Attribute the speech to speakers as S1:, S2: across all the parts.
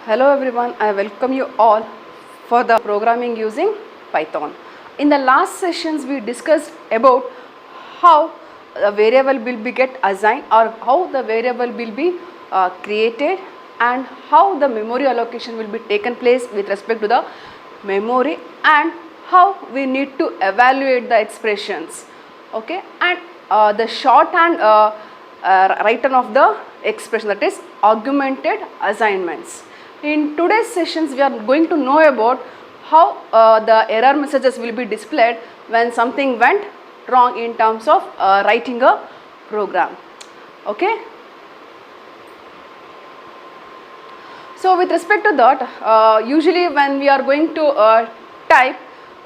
S1: Hello everyone, I welcome you all for the programming using Python. In the last sessions we discussed about how a variable will be get assigned or how the variable will be created and how the memory allocation will be taken place with respect to the memory and how we need to evaluate the expressions, okay, and the shorthand written of the expression, that is augmented assignments. In today's sessions we are going to know about how the error messages will be displayed when something went wrong in terms of writing a program, okay. So with respect to that, usually when we are going to type,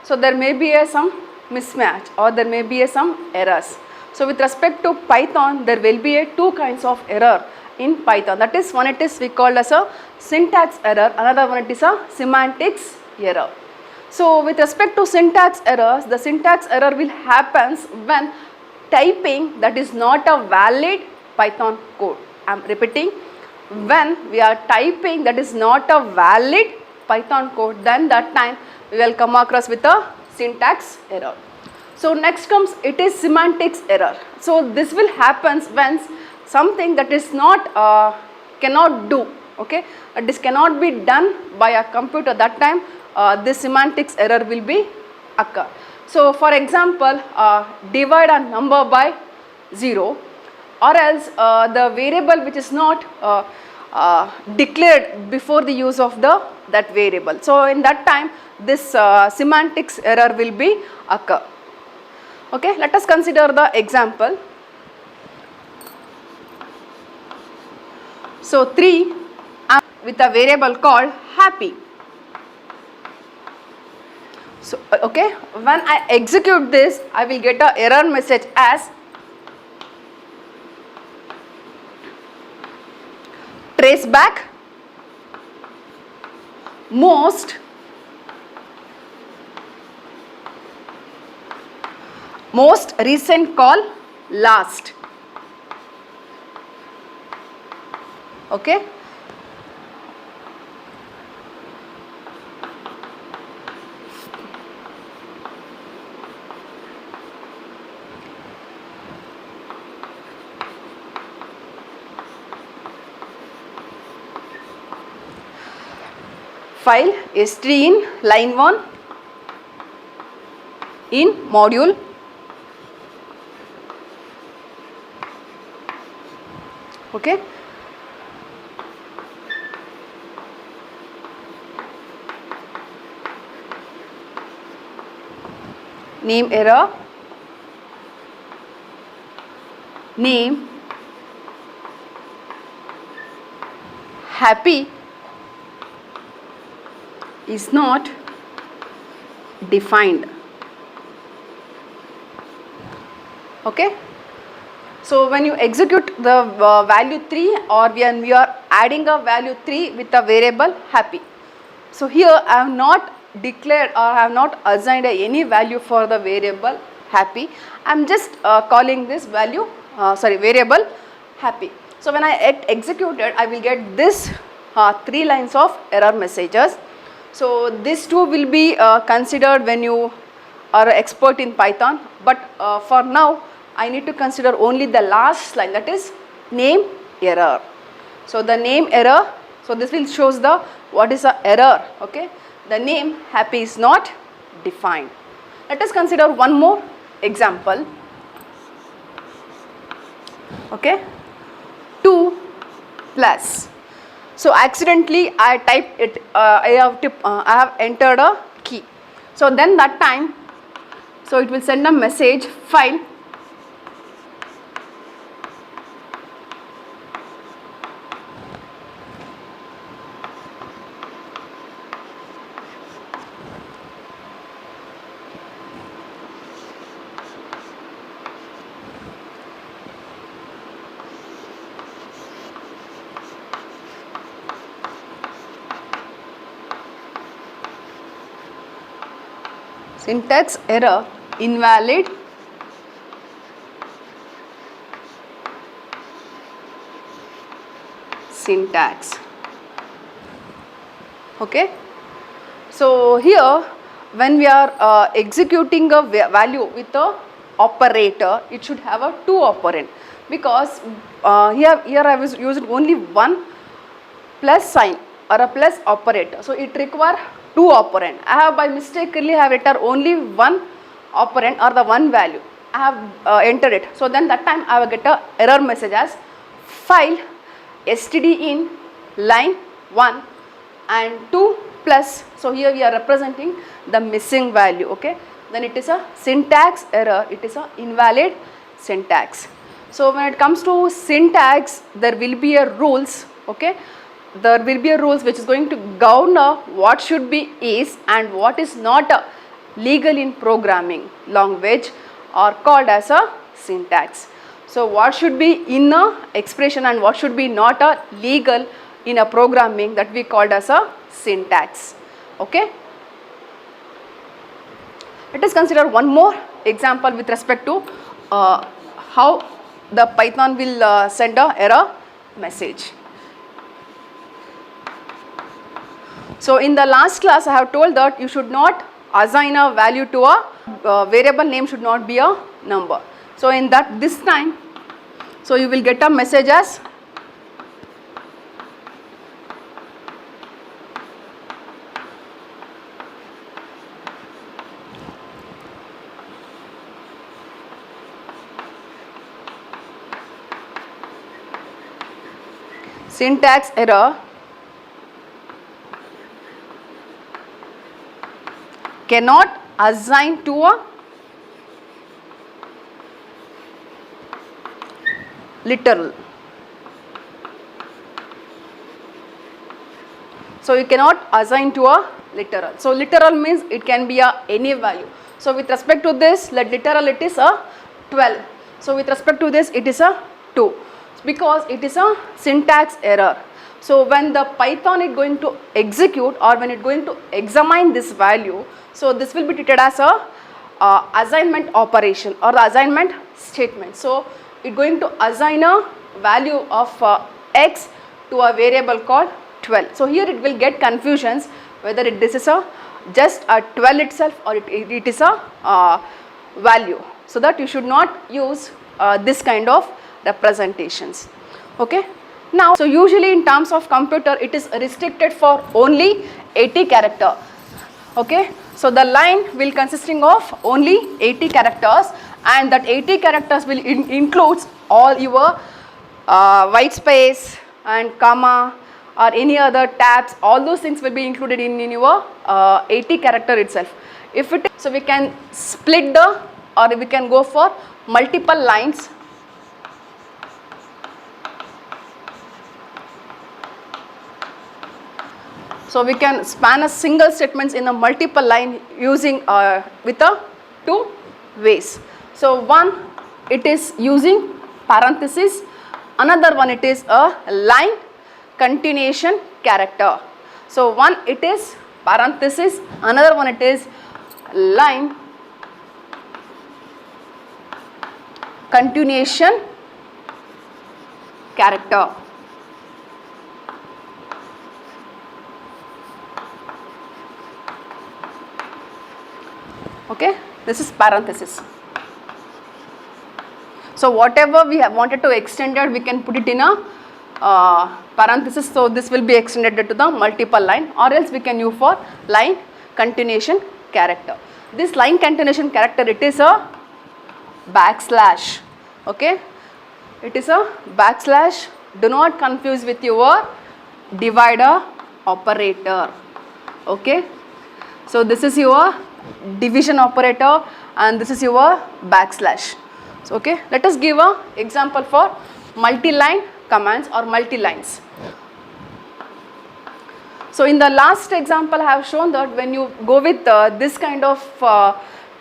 S1: so there may be some mismatch or there may be some errors. So with respect to Python, there will be two kinds of error in Python. That is, one it is we call as a syntax error, another one it is a semantics error. So with respect to syntax errors, the syntax error will happens when typing that is not a valid Python code. I am repeating, when we are typing that is not a valid Python code, then that time we will come across with a syntax error. So next comes it is semantics error. So this will happens when something that is not cannot do, okay, this cannot be done by a computer, that time this semantics error will be occur. So for example, divide a number by 0, or else the variable which is not declared before the use of that variable. So in that time this semantics error will be occur. Okay, let us consider the example. So 3 with a variable called happy. So okay, when I execute this, I will get a error message as trace back most recent call last, okay. File S3 in line 1 in module, okay. Name error, name happy is not defined, okay. So when you execute the value 3 or when we are adding a value 3 with a variable happy, so here I have not declared or I have not assigned any value for the variable happy. I am just calling this value variable happy. So when I execute it, I will get this 3 lines of error messages. So these two will be considered when you are an expert in Python, but for now I need to consider only the last line, that is name error. So the name error, so this will shows the what is the error, okay. The name happy is not defined. Let us consider one more example, okay. 2 plus. So accidentally I typed it, I have entered a key. So then that time, so it will send a message file syntax error invalid syntax. Okay. So here when we are executing a value with a operator, it should have a 2 operand, because here I was using only one plus sign or a plus operator. So it require 2 operand. I have by mistakenly have entered only one operand or the one value. I have entered it. So then that time I will get a error message as file std in line 1 and 2 plus. So here we are representing the missing value. Okay. Then it is a syntax error. It is a invalid syntax. So when it comes to syntax, there will be a rules. Okay. There will be a rules which is going to govern what should be is and what is not legal in programming language, are called as a syntax. So what should be in a expression and what should be not a legal in a programming, that we called as a syntax. Okay. Let us consider one more example with respect to how the Python will send a error message. So in the last class I have told that you should not assign a value to a variable name, should not be a number. So in that this time, so you will get a message as syntax error cannot assign to a literal. So you cannot assign to a literal. So literal means it can be a any value. So with respect to this, let literal it is a 12. So with respect to this it is a 2, because it is a syntax error. So when the Python is going to execute or when it is going to examine this value, so this will be treated as a assignment operation or the assignment statement. So it is going to assign a value of x to a variable called 12. So here it will get confusions whether this is a just a 12 itself or it is a value. So that you should not use this kind of representations. Okay. Now, so usually in terms of computer it is restricted for only 80 character. Okay. So the line will consisting of only 80 characters, and that 80 characters will includes all your white space and comma or any other tabs. All those things will be included in your 80 character itself. If it, so we can split the, or we can go for multiple lines. So we can span a single statements in a multiple line using with a 2 ways. So one, it is using parenthesis, another one it is a line continuation character. So one it is parenthesis, another one it is line continuation character. Okay, this is parenthesis. So whatever we have wanted to extend it, we can put it in a parenthesis. So this will be extended to the multiple line, or else we can use for line continuation character. This line continuation character, it is a backslash. Okay, it is a backslash. Do not confuse with your divider operator. Okay, so this is your division operator and this is your backslash. So okay, let us give a example for multi-line commands or multi-lines. So in the last example I have shown that when you go with this kind of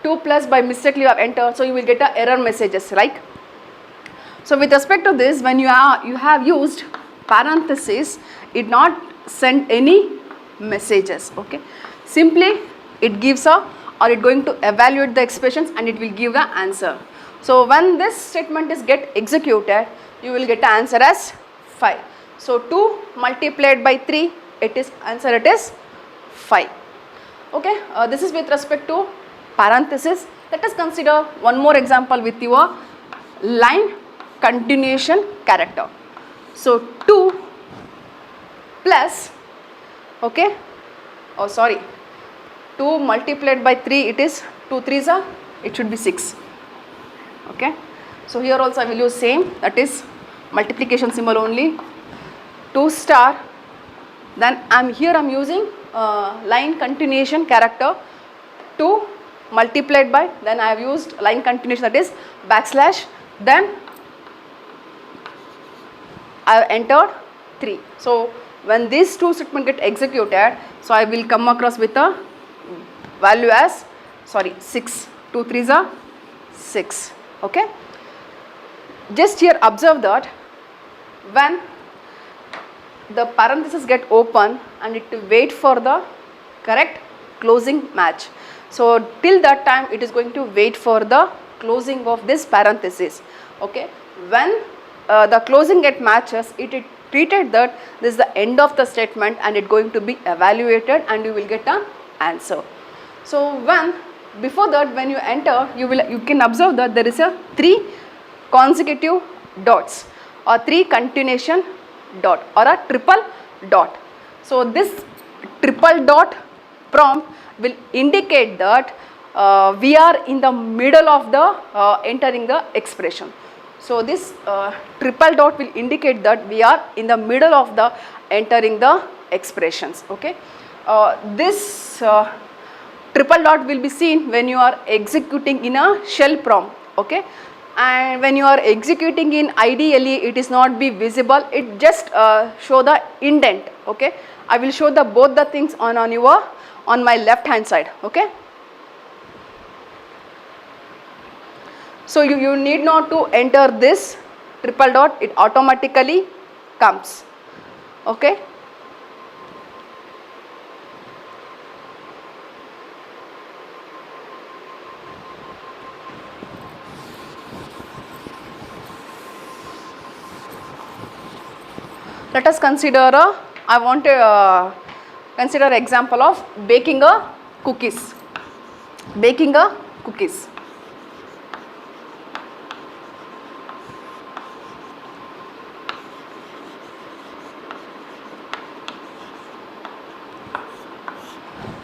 S1: 2 plus by mistake you have entered, so you will get a error messages, right? So with respect to this, when you have used parenthesis, it not send any messages. Okay, simply it gives a, or it going to evaluate the expressions and it will give the answer. So when this statement is get executed, you will get the answer as 5. So 2 multiplied by 3, it is answer, it is 5. Okay, this is with respect to parenthesis. Let us consider one more example with your line continuation character. So 2 plus, okay, oh sorry, 2 multiplied by 3, it is 2 3s are, it should be 6. Okay, so here also I will use same, that is multiplication symbol only, 2 star, then I'm using line continuation character, 2 multiplied by, then I have used line continuation, that is backslash, then I have entered 3. So when these two statements get executed, so I will come across with a value as 6. 2 3s are 6. Okay, just here observe that when the parenthesis get open and it will wait for the correct closing match. So till that time it is going to wait for the closing of this parenthesis. Okay, when the closing get matches, it is treated that this is the end of the statement and it going to be evaluated and you will get an answer. So when before that when you enter, you can observe that there is a 3 consecutive dots or 3 continuation dot or a triple dot. So this triple dot prompt will indicate that we are in the middle of the entering the expression. So this triple dot will indicate that we are in the middle of the entering the expressions. Okay, this triple dot will be seen when you are executing in a shell prompt. Okay, and when you are executing in IDLE, it is not be visible, it just show the indent. Okay, I will show the both the things on my left hand side. Okay, so you need not to enter this triple dot, it automatically comes. Okay, let us consider I want to consider example of baking a cookies. Baking a cookies.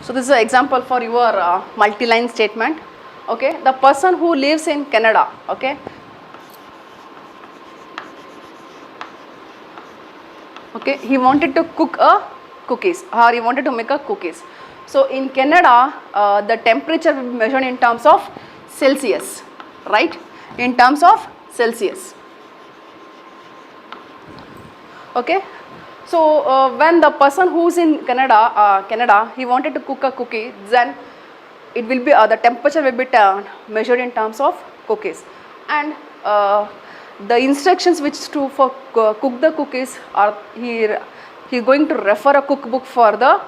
S1: So this is an example for your multi-line statement. Okay, the person who lives in Canada. Okay. Okay, he wanted to cook a cookies or he wanted to make a cookies. So in Canada, the temperature will be measured in terms of Celsius, right? In terms of Celsius. Okay. So when the person who's in Canada, he wanted to cook a cookie, then it will be the temperature will be measured in terms of cookies, and the instructions which to for cook the cookies are he going to refer a cookbook for the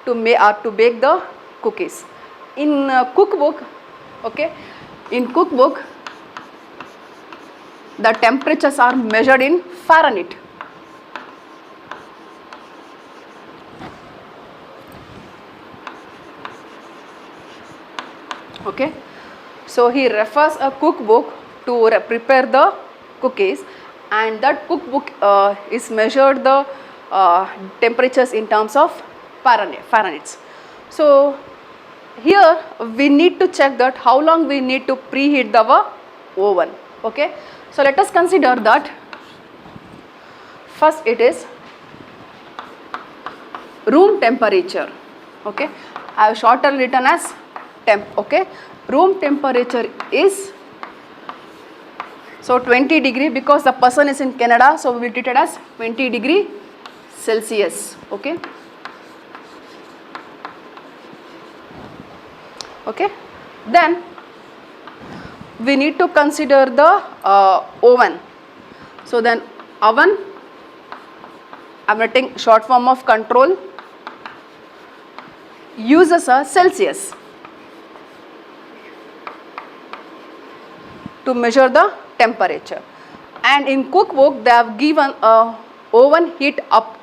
S1: to bake the cookies. In cookbook, okay, in cookbook the temperatures are measured in Fahrenheit. Okay, so he refers a cookbook to prepare the cookies, and that cookbook is measured the temperatures in terms of Fahrenheit. So here we need to check that how long we need to preheat the oven. Okay, so let us consider that first it is room temperature. Okay, I have shorter written as temp. Okay, room temperature is so 20 degree, because the person is in Canada, so we will treat it as 20 degree Celsius. Okay, okay, then we need to consider the oven. So then oven, I am writing short form of control, uses a Celsius to measure the temperature, and in cookbook they have given a oven heat up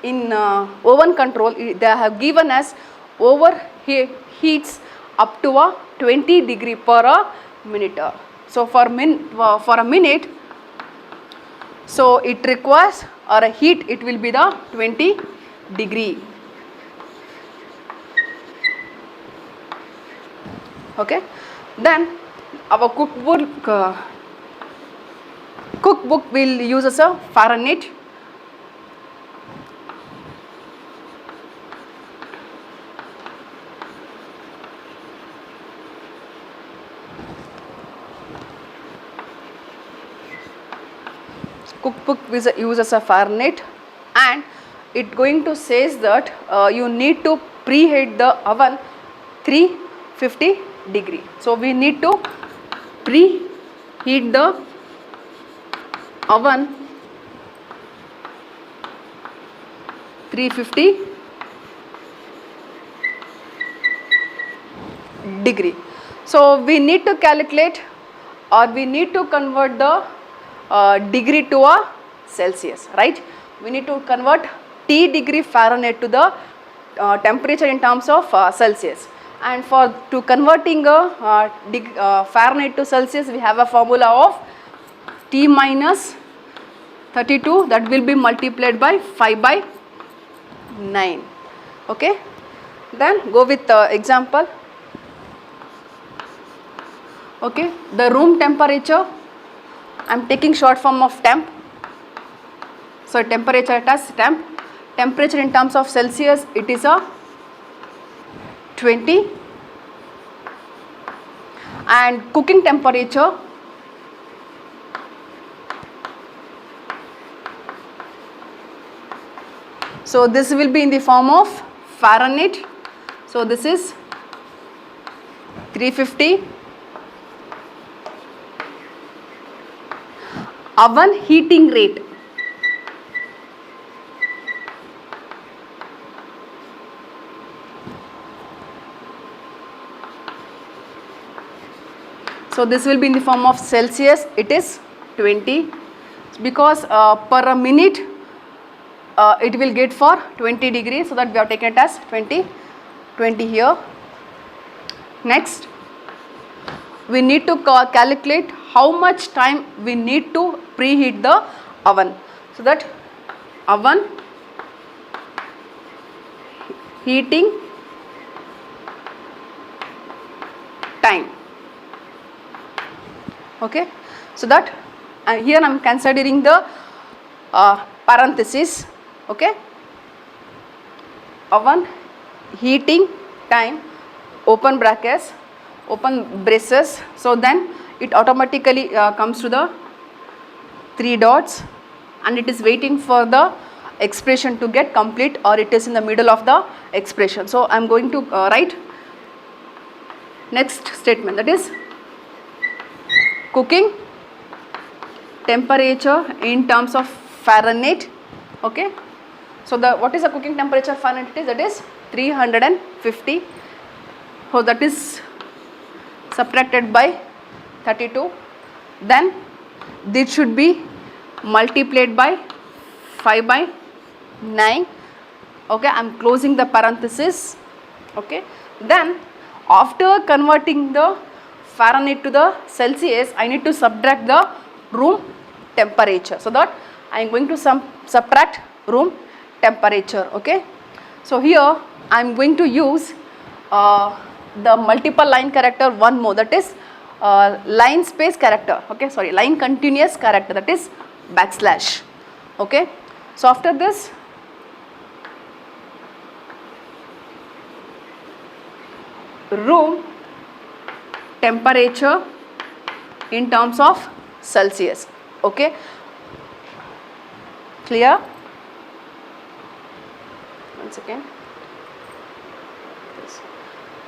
S1: in oven control, they have given us overheats up to a 20 degree per a minute. So for a minute, so it requires, or a heat, it will be the 20 degree. Okay, then our cookbook will use as a Fahrenheit. Cookbook uses a Fahrenheit, and it going to says that you need to preheat the oven 350 degree. So we need to preheat the oven 350 degree. So we need to calculate, or we need to convert the degree to a Celsius, right? We need to convert T degree Fahrenheit to the temperature in terms of Celsius. And for to converting a Fahrenheit to Celsius, we have a formula of T minus 32, that will be multiplied by 5 by 9. Okay, then go with example. Okay, the room temperature, I am taking short form of temp. So temperature as temp. Temperature in terms of Celsius, it is a 20, and cooking temperature, so this will be in the form of Fahrenheit. So this is 350. Oven heating rate, so this will be in the form of Celsius, it is 20, because per a minute it will get for 20 degrees, so that we have taken it as 20 here. Next, we need to calculate how much time we need to preheat the oven. So that oven heating time. Okay, so that here I am considering the parenthesis. Okay, oven heating time, open brackets, open braces. So then it automatically comes to the 3 dots, and it is waiting for the expression to get complete, or it is in the middle of the expression. So I am going to write next statement, that is cooking temperature in terms of Fahrenheit. Okay, so the what is the cooking temperature Fahrenheit is, that is 350. So that is subtracted by 32, then this should be multiplied by 5 by 9. Okay, I am closing the parenthesis. Okay, then after converting the Fahrenheit to the Celsius, I need to subtract the room temperature. So that I am going to subtract room temperature. Okay, so here I am going to use the multiple line character one more, that is line space character. Okay, sorry, line continuous character, that is backslash. Okay, so after this, room temperature in terms of Celsius. Okay, clear? One second.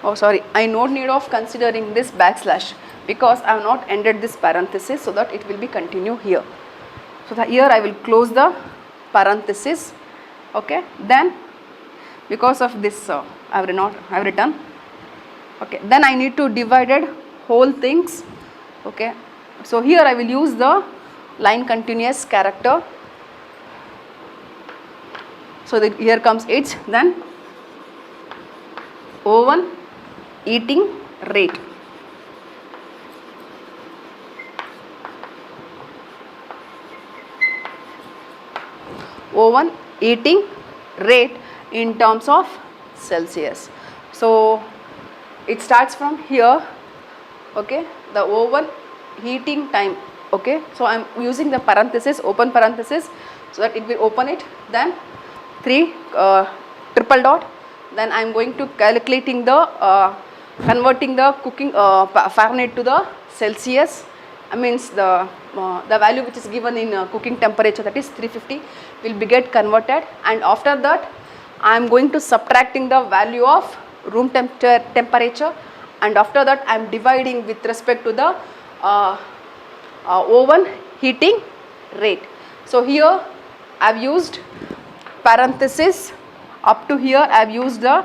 S1: Oh sorry, I no need of considering this backslash, because I have not ended this parenthesis, so that it will be continue here. So that here I will close the parenthesis. Okay, then because of this I have written. Okay, then I need to divided whole things. Okay, so here I will use the line continuous character. So here comes its, then oven heating rate. Oven heating rate in terms of Celsius. So it starts from here, okay, the oven heating time, okay. So I am using the parenthesis, open parenthesis, so that it will open it, then 3 triple dot, then I am going to calculating the converting the cooking Fahrenheit to the Celsius. I means the value which is given in cooking temperature, that is 350, will be get converted, and after that I am going to subtracting the value of room temperature, and after that I am dividing with respect to the oven heating rate. So here I have used parenthesis, up to here I have used the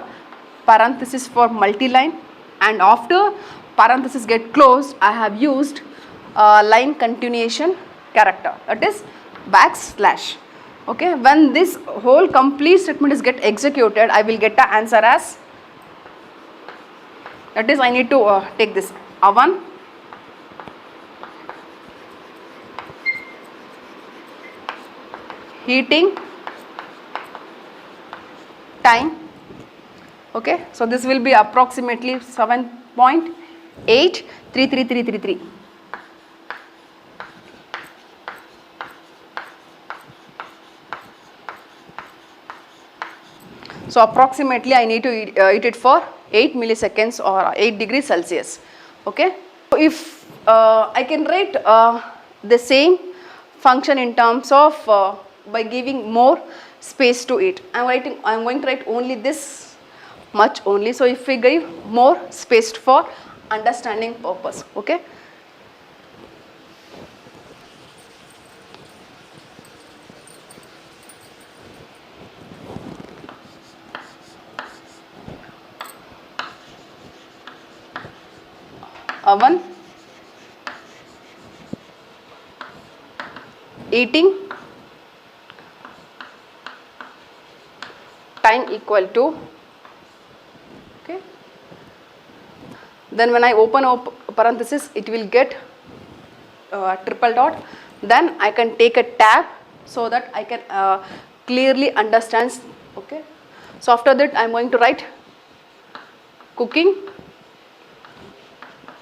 S1: parenthesis for multi-line, and after parenthesis get closed I have used line continuation character, that is backslash. Okay, when this whole complete statement is get executed, I will get the answer as, that is I need to take this oven heating time. Okay, so this will be approximately 7.833333. So approximately I need to heat it for 8 milliseconds or 8 degrees Celsius. Okay. So if I can write the same function in terms of by giving more space to it. I am going to write only this much only. So if we give more space for understanding purpose. Okay. Oven heating time equal to, okay, then when I open up parenthesis it will get triple dot, then I can take a tab so that I can clearly understand. Okay, so after that I am going to write cooking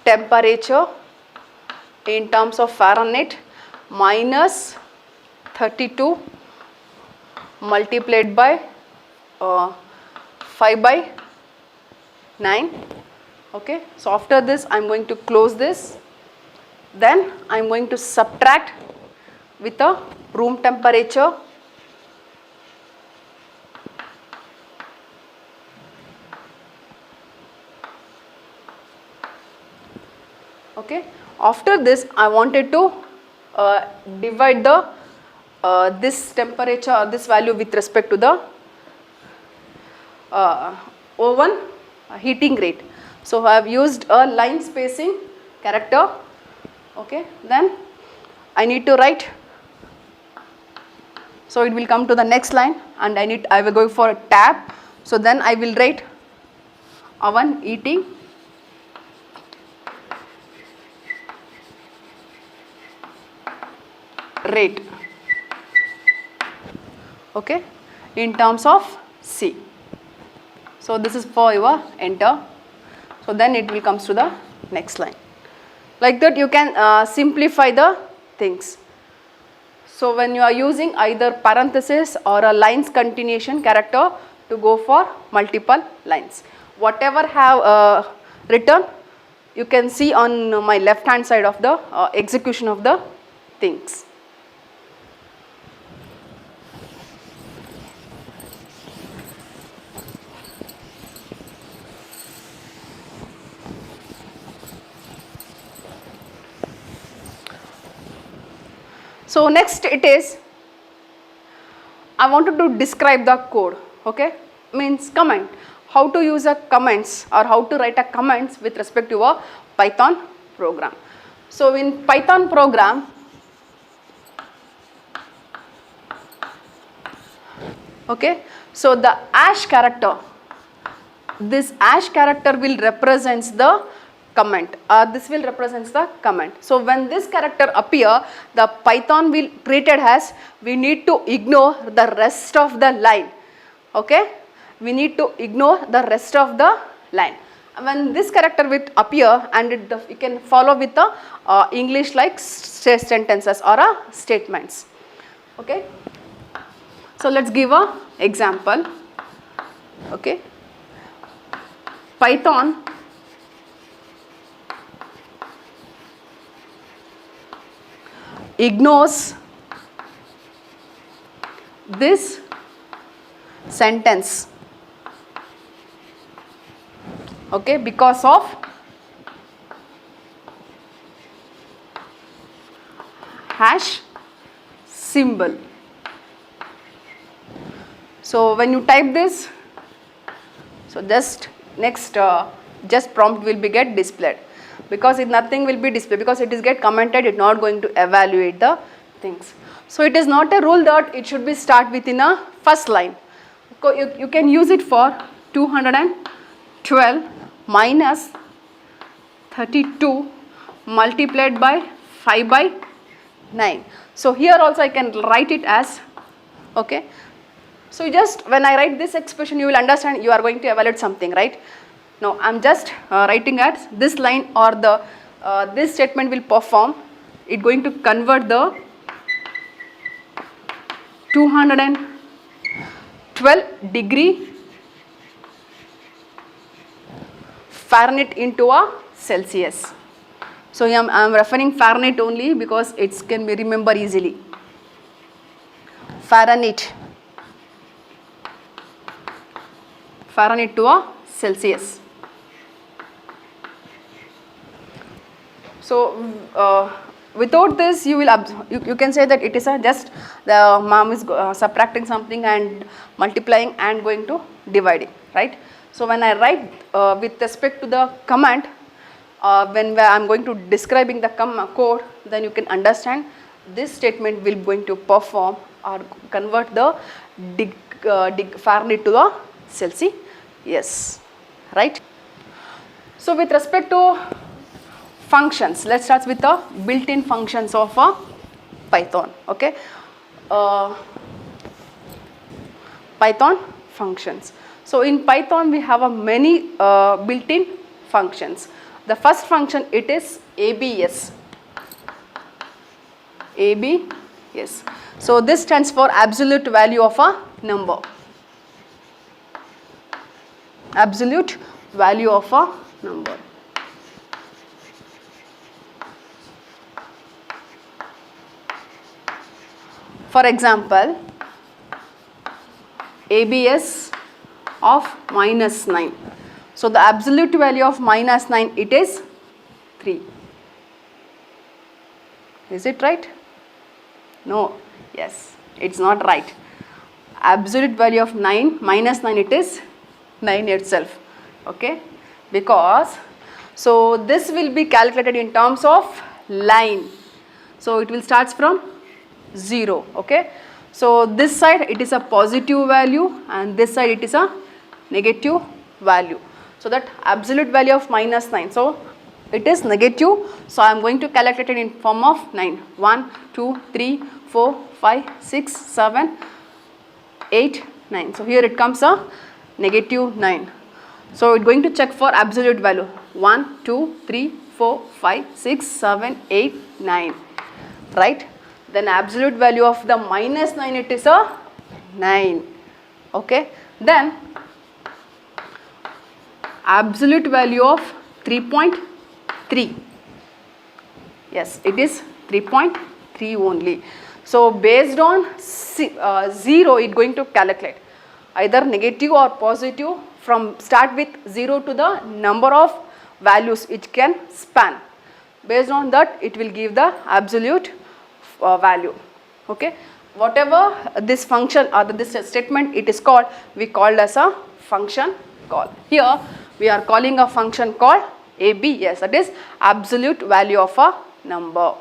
S1: temperature in terms of Fahrenheit minus 32 multiplied by 5/9. Okay, so after this I am going to close this, then I am going to subtract with a room temperature. Okay, after this I wanted to divide the this temperature or this value with respect to the oven heating rate. So I have used a line spacing character. Okay, then I need to write, so it will come to the next line, and I will go for a tab. So then I will write oven heating rate, okay, in terms of C. So this is for your enter. So then it will comes to the next line. Like that you can simplify the things. So when you are using either parenthesis or a lines continuation character to go for multiple lines, whatever have written, you can see on my left hand side of the execution of the things. So next it is, I wanted to describe the code, okay, means comment, how to use a comments or how to write a comments with respect to a Python program. So in Python program, Okay, so the hash character, this hash character will represents the comment, this will represents the comment. So when this character appear, the Python will treat it as we need to ignore the rest of the line. Okay, we need to ignore the rest of the line. When this character will appear, and you can follow with the English like sentences or statements. Okay, so let's give a example. Okay, Python ignores this sentence, okay, because of hash symbol. So when you type this, so just next just prompt will be get displayed, because if nothing will be displayed, because it is get commented, it not going to evaluate the things. So it is not a rule that it should be start within a first line. You can use it for 212 minus 32 multiplied by 5 by 9. So here also I can write it as, okay. So just when I write this expression, you will understand you are going to evaluate something, right? Now I am just writing as this line, or the this statement will perform, it going to convert the 212 degree Fahrenheit into a Celsius. So I am referring Fahrenheit only because it can be remember easily. Fahrenheit to a Celsius. So without this, you will you can say that it is a just the mom is subtracting something and multiplying and going to dividing, right? So when I write with respect to the command, when I am going to describing the code, then you can understand this statement will going to perform or convert the Fahrenheit to the Celsius. Yes, right? So with respect to functions, let's start with the built-in functions of Python. Okay, Python functions. So in Python we have a many built-in functions. The first function, it is ABS. ABS. So this stands for absolute value of a number. Absolute value of a number. For example, ABS of -9. So the absolute value of -9, it is 3. Is it right? No. Yes, it's not right. Absolute value of -9, it is 9 itself. Okay, because so this will be calculated in terms of line. So it will start from 0. Okay, so this side it is a positive value and this side it is a negative value. So that absolute value of -9, so it is negative. So I am going to calculate it in form of 9. 1, 2, 3, 4, 5, 6, 7, 8, 9. So here it comes a -9. So it's going to check for absolute value. 1, 2, 3, 4, 5, 6, 7, 8, 9. Right? Then absolute value of the -9, it is a 9. Okay. Then absolute value of 3.3. Yes, it is 3.3 only. So based on 0, it going to calculate either negative or positive, from start with 0 to the number of values it can span. Based on that, it will give the absolute value. Okay, whatever this function or this statement it is called, we called as a function call. Here we are calling a function called ABS, that is absolute value of a number.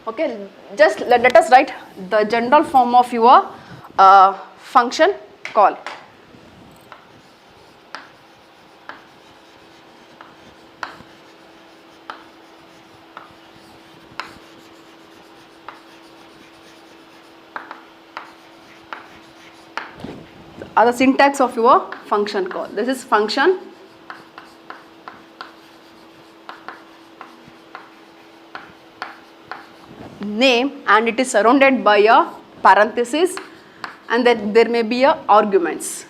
S1: Okay, just let us write the general form of your function call. Are the syntax of your function call. This is function name, and it is surrounded by a parenthesis, and then there may be a arguments.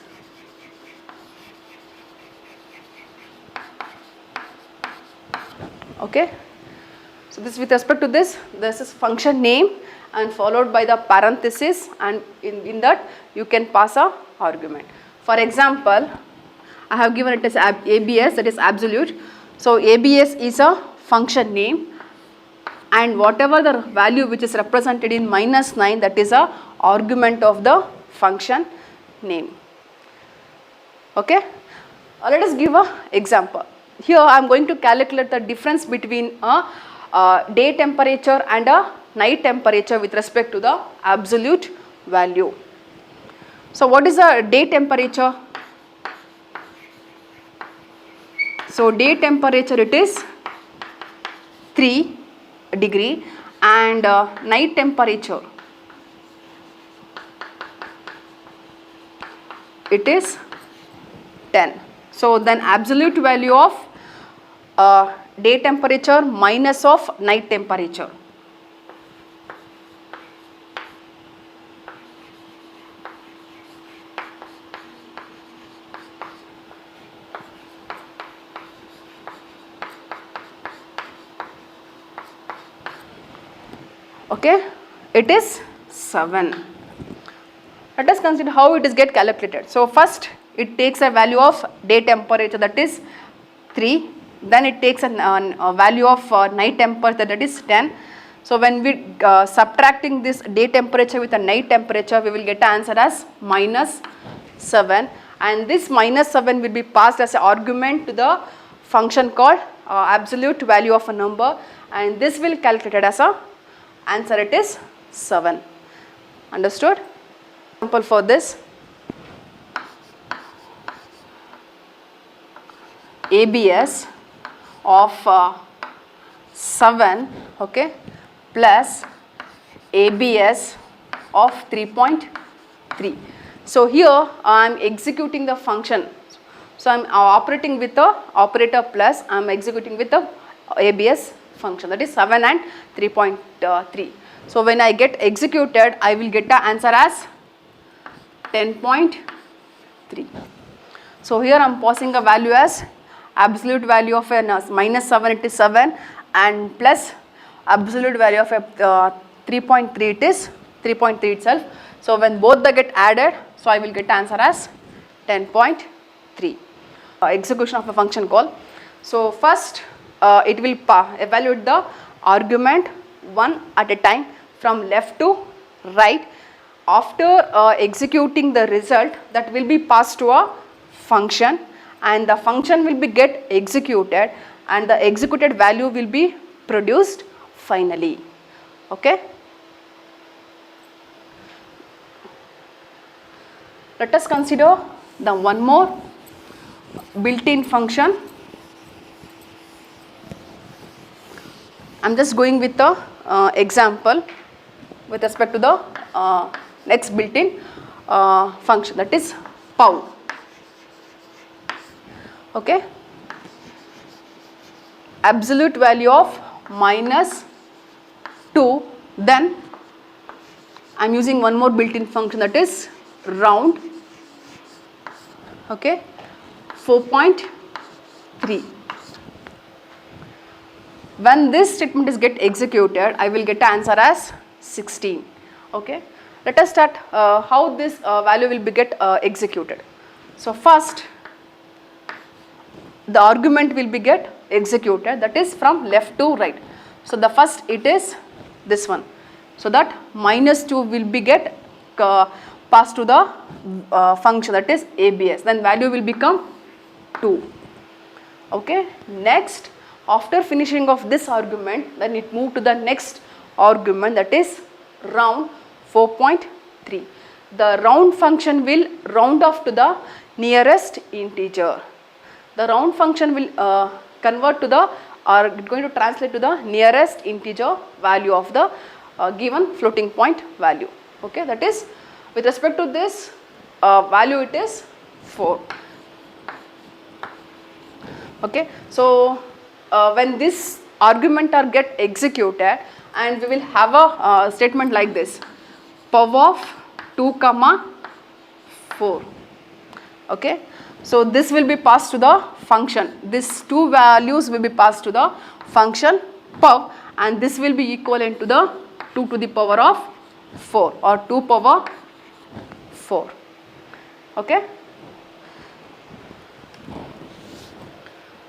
S1: Okay. So this with respect to this is function name and followed by the parenthesis, and in that you can pass a argument. For example, I have given it as ABS, that is absolute. So ABS is a function name, and whatever the value which is represented in -9, that is a argument of the function name. Okay. Let us give a example. Here I am going to calculate the difference between a day temperature and a night temperature with respect to the absolute value. So what is the day temperature? So day temperature, it is 3 degree, and night temperature, it is 10. So then absolute value of day temperature minus of night temperature. Okay, it is 7. Let us consider how it is get calculated. So first it takes a value of day temperature, that is 3, then it takes a value of night temperature, that is 10. So when we subtracting this day temperature with the night temperature, we will get an answer as -7, and this -7 will be passed as an argument to the function called absolute value of a number, and this will calculated as a answer, it is 7. Understood? Example for this, ABS of 7, okay, plus ABS of 3.3. So here I am executing the function. So I am operating with the operator plus, I am executing with the ABS function, that is 7 and 3.3. So when I get executed, I will get the answer as 10.3. So here I am passing a value as absolute value of a -7, it is 7, and plus absolute value of a 3.3, it is 3.3 itself. So when both they get added, so I will get answer as 10.3. Execution of a function call. So first it will evaluate the argument one at a time from left to right. After executing the result, that will be passed to a function, and the function will be get executed, and the executed value will be produced finally. Okay. Let us consider the one more built-in function. I am just going with the example with respect to the next built-in function, that is pow. Okay. Absolute value of -2, then I am using one more built-in function, that is round. Okay. 4.3. When this statement is get executed, I will get answer as 16. Okay. Let us start how this value will be get executed. So first the argument will be get executed, that is from left to right. So the first it is this one. So that -2 will be get passed to the function, that is ABS. Then value will become 2. Okay. Next, after finishing of this argument, then it move to the next argument, that is round 4.3. the round function will round off to the nearest integer. The round function will convert to the, or going to translate to the nearest integer value of the given floating point value. Okay, that is with respect to this value it is 4. Okay, so when this argument are get executed, and we will have a statement like this, power of 2 comma 4. Okay, so this will be passed to the function, these two values will be passed to the function pub, and this will be equivalent to the 2 to the power of 4 or 2 power 4. Okay,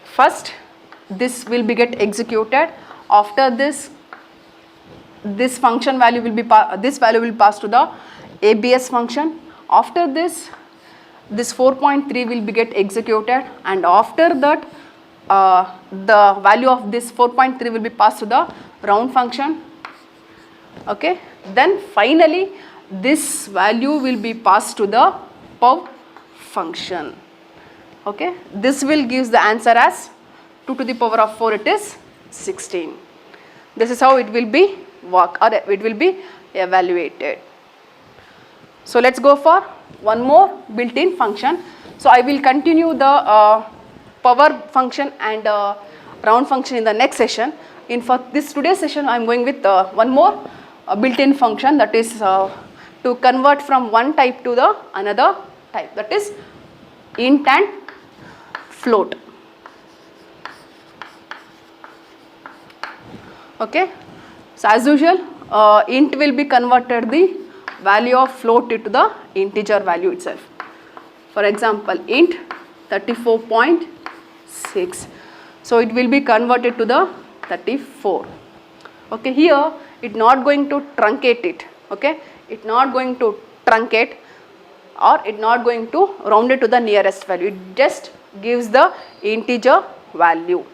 S1: first this will be get executed. After this function value will be this value will pass to the ABS function. After this 4.3 will be get executed, and after that the value of this 4.3 will be passed to the round function. Okay, then finally this value will be passed to the pub function. Okay, this will gives the answer as 2 to the power of 4, it is 16. This is how it will be work, or it will be evaluated. So let's go for one more built-in function. So I will continue the power function and round function in the next session. In for this today's session I am going with one more built-in function, that is to convert from one type to the another type, that is int and float. Okay, so as usual int will be converted the value of float into the integer value itself. For example, int 34.6, so it will be converted to the 34. Okay, here it not going to truncate it. Okay, it not going to truncate, or it not going to round it to the nearest value, it just gives the integer value.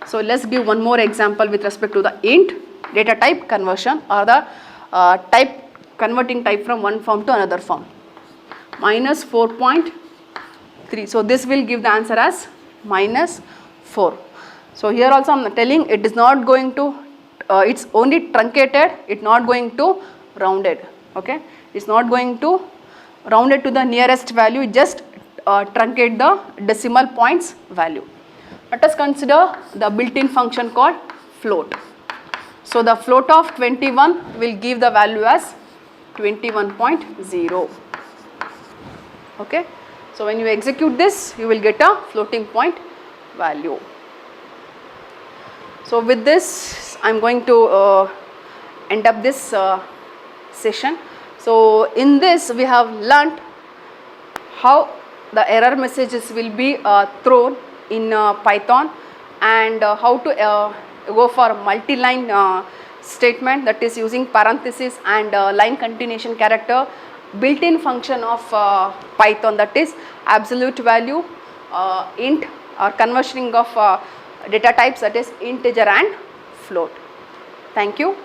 S1: So let's give one more example with respect to the int data type conversion, or the converting type from one form to another form. Minus 4.3, so this will give the answer as minus 4. So here also I am telling it is not going to it's only truncated, it not going to rounded. Okay, it's not going to round it to the nearest value, just truncate the decimal points value. Let us consider the built-in function called float. So the float of 21 will give the value as 21.0. Okay, so when you execute this you will get a floating point value. So with this I am going to end up this session. So in this we have learnt how the error messages will be thrown in Python, and how to go for multi-line statement, that is using parenthesis and line continuation character, built-in function of Python, that is absolute value, int, or conversioning of data types, that is integer and float. Thank you.